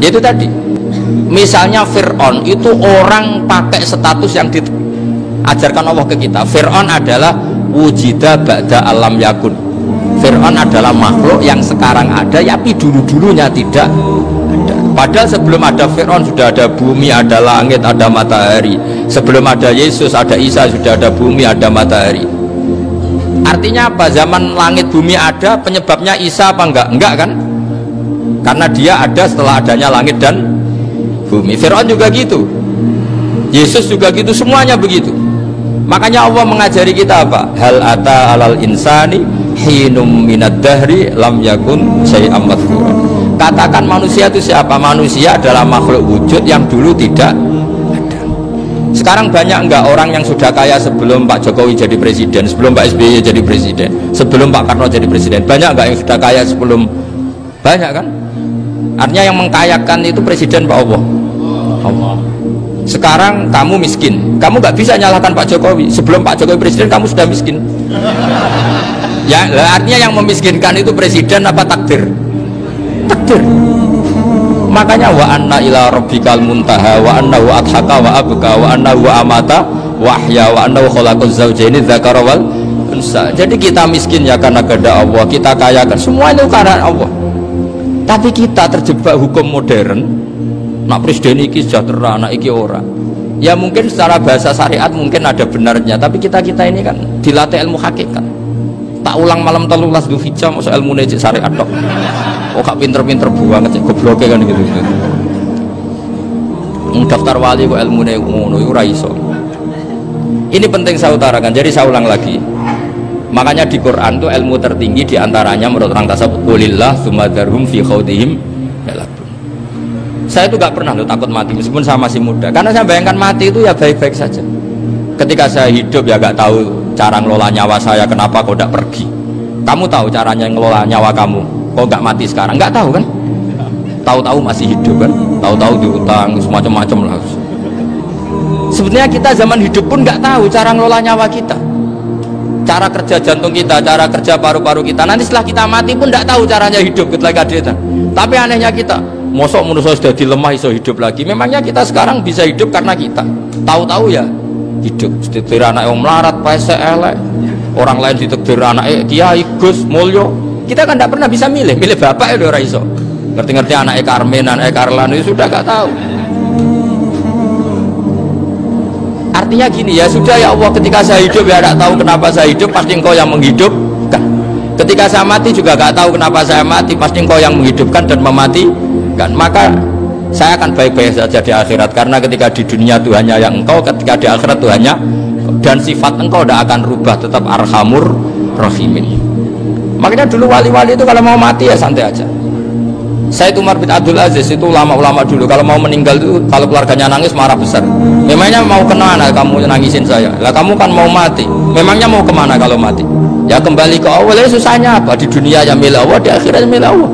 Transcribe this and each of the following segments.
Yaitu tadi, misalnya Fir'aun itu orang pakai status yang diajarkan Allah ke kita. Fir'aun adalah wujida ba'da alam yakun. Fir'aun adalah makhluk yang sekarang ada, tapi dulu-dulunya tidak ada. Padahal sebelum ada Fir'aun sudah ada bumi, ada langit, ada matahari. Sebelum ada Yesus, ada Isa, sudah ada bumi, ada matahari. Artinya apa? Zaman langit bumi ada, penyebabnya Isa apa enggak? Enggak kan? Karena dia ada setelah adanya langit dan bumi. Fir'aun juga gitu, Yesus juga gitu, semuanya begitu. Makanya Allah mengajari kita apa? Hal ata alal insani hinum minad dahri lam yakun syai'am madhkura. Katakan manusia itu siapa? Manusia adalah makhluk wujud yang dulu tidak ada. Sekarang banyak enggak orang yang sudah kaya sebelum Pak Jokowi jadi presiden, sebelum Pak SBY jadi presiden, sebelum Pak Karno jadi presiden? Banyak enggak yang sudah kaya sebelum? Banyak kan? Artinya yang mengkayakan itu presiden Pak Allah. Sekarang kamu miskin, kamu nggak bisa nyalahkan Pak Jokowi. Sebelum Pak Jokowi presiden kamu sudah miskin. Ya, artinya yang memiskinkan itu presiden apa takdir? Takdir. Makanya wa anna ila rabbikal muntaha wa annahu adhaka wa abka wa annahu amata wa ahya wa annahu khalaqaz zawjaini dzakara wal unsa. Jadi kita miskin ya karena kehendak Allah, kita kaya kan semua itu karena Allah. Tapi kita terjebak hukum modern. Nak presiden iki sejahtera, anak iki ora. Ya mungkin secara bahasa syariat mungkin ada benarnya, tapi kita ini kan dilatih ilmu hakikat. Tak ulang malam 13 Dzulhijjah masuk ilmu cek syariat tok. Oh gak pinter-pinter banget cek gobloke kan gitu. Daftar wali kok ilmune ngono iku ora iso. Ini penting saya utarakan. Jadi saya ulang lagi. Makanya di Quran tuh ilmu tertinggi diantaranya menurut orang tasawuf qulillah tsumma dzarhum fi khaudihim yalabun. Saya itu gak pernah loh takut mati meskipun saya masih muda, karena saya bayangkan mati itu ya baik-baik saja. Ketika saya hidup ya gak tahu cara ngelola nyawa saya, kenapa kok gak pergi? Kamu tahu caranya ngelola nyawa kamu, kok gak mati sekarang? Gak tahu kan? Tahu-tahu masih hidup kan? Tahu-tahu diutang semacam-macam lah. Sebenarnya kita zaman hidup pun gak tahu cara ngelola nyawa kita, cara kerja jantung kita, cara kerja paru-paru kita. Nanti setelah kita mati pun tidak tahu caranya hidup ketika dia. Tapi anehnya kita, mosok manusia sudah dilemah iso hidup lagi. Memangnya kita sekarang bisa hidup karena kita tahu-tahu ya hidup. Ditakdir anak yang melarat, pesek elek, orang lain ditakdir anak Kiai Gus Mulyo. Kita kan tidak pernah bisa milih bapak ya ora iso. Ngerti-ngerti anak Karmen, anak Karlan itu sudah gak tahu. Artinya gini ya sudah ya Allah, ketika saya hidup ya tidak tahu kenapa saya hidup, pasti engkau yang menghidupkan. Ketika saya mati juga gak tahu kenapa saya mati, pasti engkau yang menghidupkan dan mematikan. Maka saya akan baik-baik saja di akhirat, karena ketika di dunia Tuhannya yang engkau, ketika di akhirat Tuhannya, dan sifat engkau tidak akan rubah, tetap arhamur rahimin. Makanya dulu wali-wali itu kalau mau mati ya santai aja. Saya itu Umar bin Abdul Aziz, itu ulama-ulama dulu kalau mau meninggal itu, kalau keluarganya nangis marah besar. Memangnya mau kemana kamu nangisin saya? Lah kamu kan mau mati, memangnya mau kemana kalau mati? Ya kembali ke Allah. Ya susahnya apa? Di dunia ya milik Allah, di akhirat milik Allah.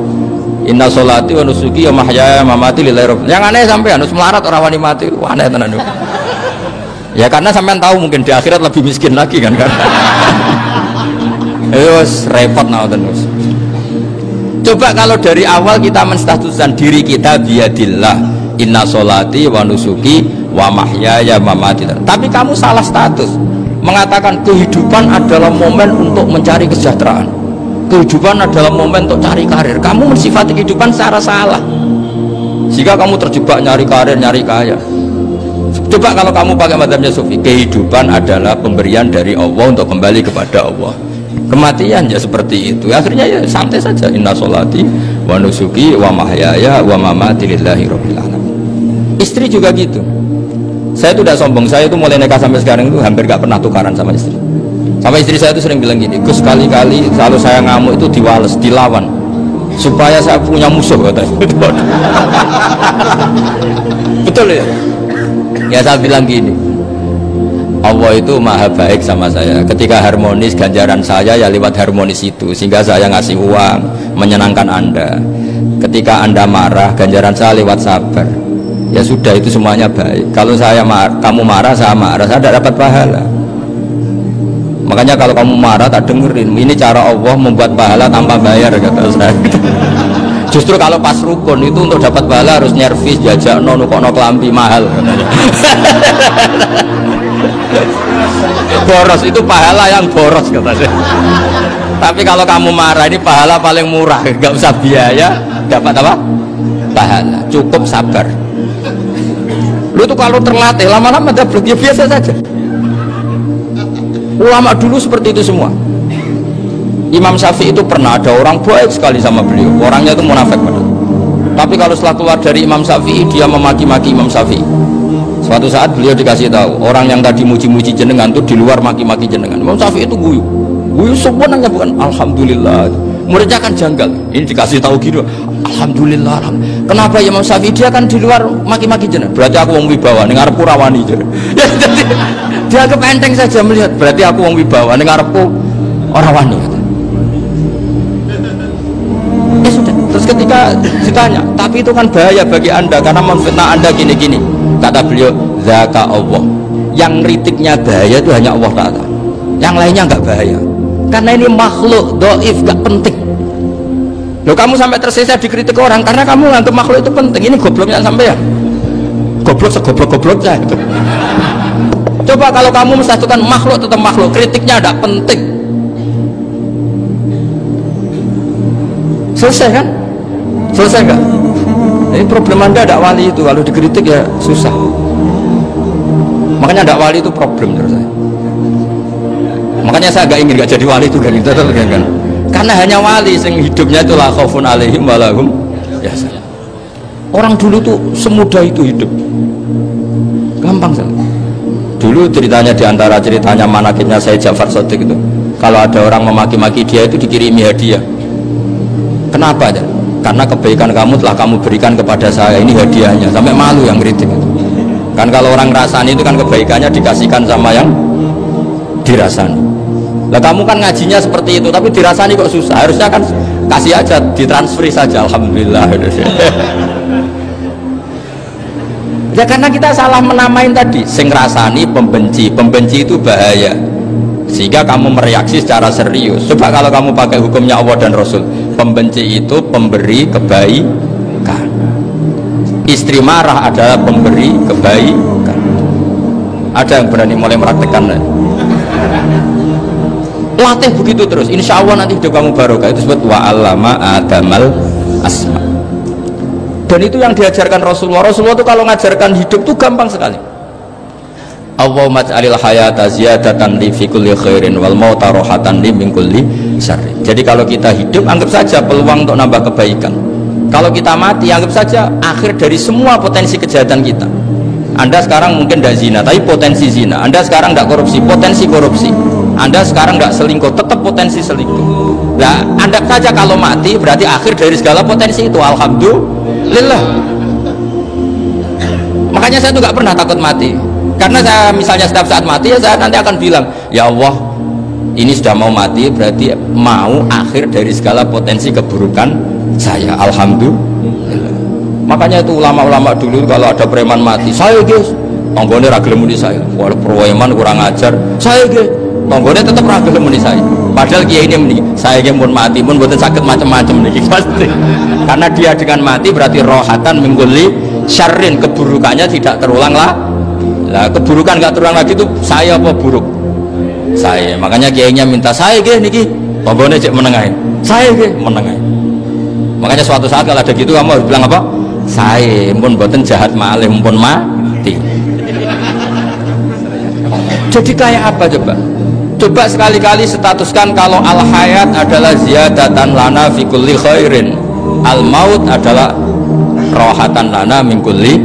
Inna sholati wa nusuki wa mahyaya wa mamati lillahi rabbil. Yang aneh sampai harus melarat orang wani mati, wah aneh tenan. Ya karena sampean tahu mungkin di akhirat lebih miskin lagi kan. Terus repot terus. Coba kalau dari awal kita menstatuskan diri kita biadillah, inna sholati wa nusuki wa mahyaya wa mamati. Tapi kamu salah status, mengatakan kehidupan adalah momen untuk mencari kesejahteraan, kehidupan adalah momen untuk cari karir. Kamu mensifati kehidupan secara salah, jika kamu terjebak nyari karir, nyari kaya. Coba kalau kamu pakai mazhabnya Sufi, kehidupan adalah pemberian dari Allah untuk kembali kepada Allah. Kematian ya seperti itu. Akhirnya ya santai saja. Inna sholati wa nusuki wa mahyaya wa mamati lillahi rabbil alamin. Istri juga gitu. Saya itu tidak sombong. Saya itu mulai nikah sampai sekarang itu hampir gak pernah tukaran sama istri. Sama istri saya itu sering bilang gini, Gus, sekali-kali kalau saya ngamuk itu diwales, dilawan, supaya saya punya musuh katanya. Betul ya? Ya saya bilang gini, Allah itu maha baik sama saya. Ketika harmonis, ganjaran saya ya lewat harmonis itu, sehingga saya ngasih uang menyenangkan Anda. Ketika Anda marah, ganjaran saya lewat sabar. Ya sudah, itu semuanya baik. Kalau kamu marah, saya tidak dapat pahala. Makanya kalau kamu marah tak dengerin, ini cara Allah membuat pahala tanpa bayar, kata saya. Justru kalau pas rukun itu untuk dapat pahala harus nyervis, jajak nonu kok kelambi mahal. Boros itu pahala yang boros katanya. Tapi kalau kamu marah ini pahala paling murah, nggak usah biaya, dapat apa? Pahala, cukup sabar. Lu tuh kalau terlatih lama-lama dapat ya biasa saja. Ulama dulu seperti itu semua. Imam Syafi'i itu pernah ada orang baik sekali sama beliau, orangnya itu munafik padahal. Tapi kalau setelah keluar dari Imam Syafi'i dia memaki-maki Imam Syafi'i. Suatu saat beliau dikasih tahu orang yang tadi muji-muji jenengan itu di luar maki-maki jenengan. Imam Syafi'i itu guyu sebenarnya bukan alhamdulillah. Muridnya kan janggal. Ini dikasih tahu gitu, alhamdulillah. Kenapa ya Imam Syafi'i dia kan di luar maki-maki jenengan? Berarti aku wong wibawa ning ngarepku rawani. Ya jadi dia kepenteng saja melihat, berarti aku wong wibawa ning ngarepku ora wani. Ya sudah. Terus ketika ditanya, tapi itu kan bahaya bagi anda karena memfitnah anda gini-gini. Kata beliau, zaka Allah. Yang kritiknya bahaya itu hanya Allah Ta'ala. Yang lainnya nggak bahaya. Karena ini makhluk doif, nggak penting. Loh kamu sampai tersisa dikritik orang karena kamu nganggap makhluk itu penting. Ini gobloknya sampai ya. Goblok segoblok-gobloknya itu. Coba kalau kamu mensatukan makhluk tetap makhluk, kritiknya tidak penting. Selesai kan? Selesai nggak? Ini problem anda ada wali itu, kalau dikritik ya susah. Makanya ada wali itu problem terus saya. Makanya saya agak ingin gak jadi wali itu kan, kan? Karena hanya wali yang hidupnya itu la khaufun alaihim walahum ya salam. Orang dulu tuh semudah itu hidup, gampang sekali. Dulu ceritanya diantara ceritanya manakibnya Syekh Ja'far Shadiq itu, kalau ada orang memaki-maki dia itu dikirimi hadiah. Kenapa aja? Karena kebaikan kamu telah kamu berikan kepada saya, ini hadiahnya. Sampai malu yang kritik itu. Kan kalau orang rasani itu kan kebaikannya dikasihkan sama yang dirasani. Lah kamu kan ngajinya seperti itu, tapi dirasani kok susah. Harusnya kan kasih aja, ditransferi saja. Alhamdulillah. Ya karena kita salah menamain tadi. Sing rasani pembenci, pembenci itu bahaya. Sehingga kamu mereaksi secara serius. Coba kalau kamu pakai hukumnya Allah dan Rasul, pembenci itu pemberi kebaikan, istri marah adalah pemberi kebaikan. Ada yang berani mulai meraktekan? Latih begitu terus, insya Allah nanti hidup kamu barokah. Itu disebut wa'allama adamal asma. Dan itu yang diajarkan Rasulullah. Rasulullah itu kalau ngajarkan hidup itu gampang sekali. Allahumma ja'alil hayata ziyadatan li fi kulli khairin wal mauta rohatan li min kulli syarrin. Jadi kalau kita hidup anggap saja peluang untuk nambah kebaikan. Kalau kita mati anggap saja akhir dari semua potensi kejahatan kita. Anda sekarang mungkin tidak zina, tapi potensi zina. Anda sekarang tidak korupsi, potensi korupsi. Anda sekarang tidak selingkuh, tetap potensi selingkuh. Nah, anggap saja kalau mati berarti akhir dari segala potensi itu. Alhamdulillah. Makanya saya tuh nggak pernah takut mati. Karena saya misalnya setiap saat mati ya saya nanti akan bilang, ya Allah ini sudah mau mati berarti mau akhir dari segala potensi keburukan saya. Alhamdulillah. Makanya itu ulama-ulama dulu kalau ada preman mati, saya guys tonggone ragil muni saya, walau preman kurang ajar, saya guys tonggone tetap ragil muni saya. Padahal kiai ini muni saya guys pun mati pun buatan sakit macam-macam nih pasti. Karena dia dengan mati berarti rohatan mengguli syarrin, keburukannya tidak terulang lah. Lah keburukan nggak terulang lagi itu saya apa buruk? Saya. Makanya kiainya minta saya gih niki, tonggone cek menengahin. Saya gih menengahin. Makanya suatu saat kalau ada gitu kamu harus bilang apa? Saya pun buatan jahat malih pun mati. Jadi kayak apa coba? Coba sekali-kali statuskan kalau al hayat adalah ziyadatan lana fi kulli khairin, al maut adalah rohatan lana min kulli